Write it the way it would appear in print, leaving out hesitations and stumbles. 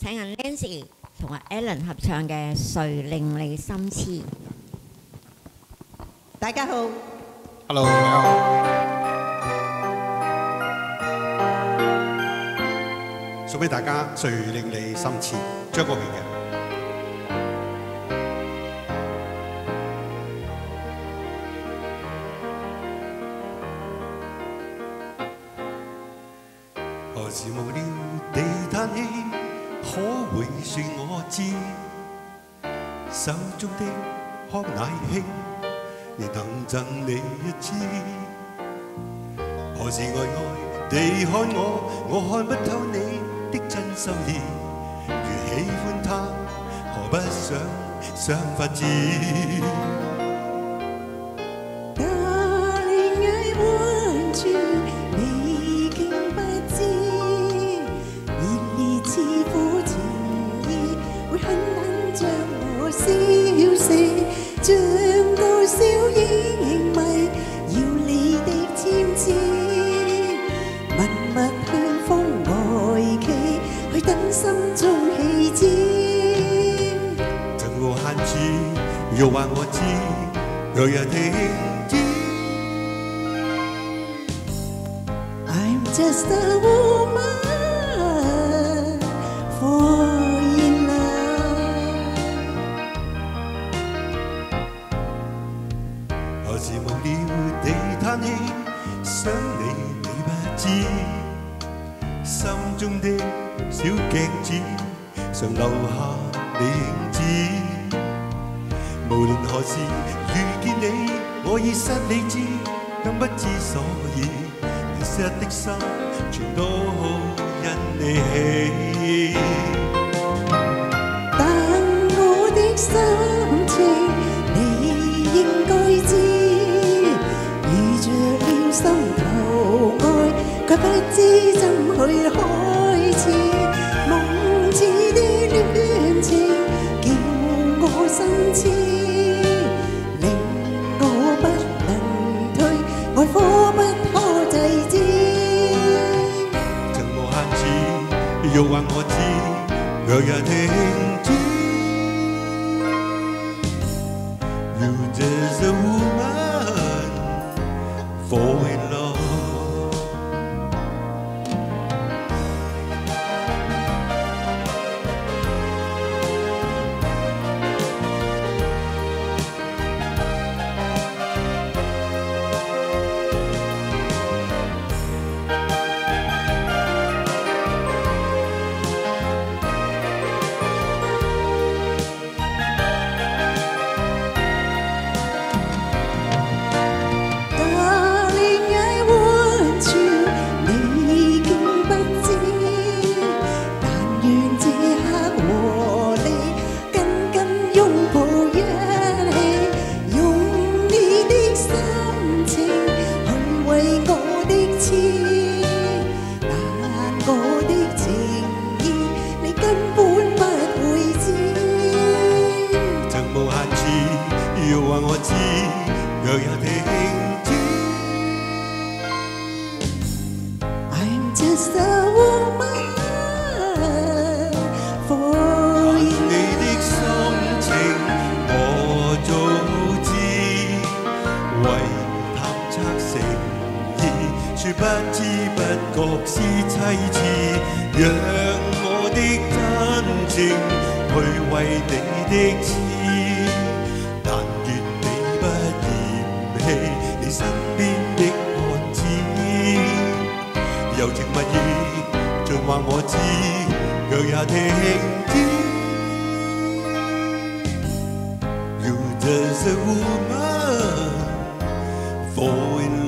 請阿 Nancy 同阿 Alan 合唱嘅《誰令你心痴》。大家好 ，Hello， 你好。送俾大家，誰令你心痴？張國榮嘅。何時無聊地嘆氣，可會說我知？手中的康乃馨，亦能贈你一支。何時呆呆地看我看不透你的真心意。如喜歡他，何不想法子？像個小影迷，要你的簽字，默默向風外企，去等心中氣箭。曾無限次誘惑我知，若日停止。I'm just a woman for何時無聊地嘆氣，想你你不知，心中的小鏡子常留下你影子。無論何時遇見你，我已失理智，更不知所以，迷失的心全都因你起。但我的心情你應該知。心頭愛，卻不知怎去開始。夢似的戀情，叫我心痴，令我不能退，愛火不可制止。曾無限次誘惑我知，若日停止。You just a woman fall in love。要話我知，若有停止。I'm just a woman for you。你的心情我早知，為探測誠意，說不知不覺是妻子，讓我的真情去為你的痴。你身邊的漢子，柔情蜜意，盡話我知，若也停止。You just a woman fall in love。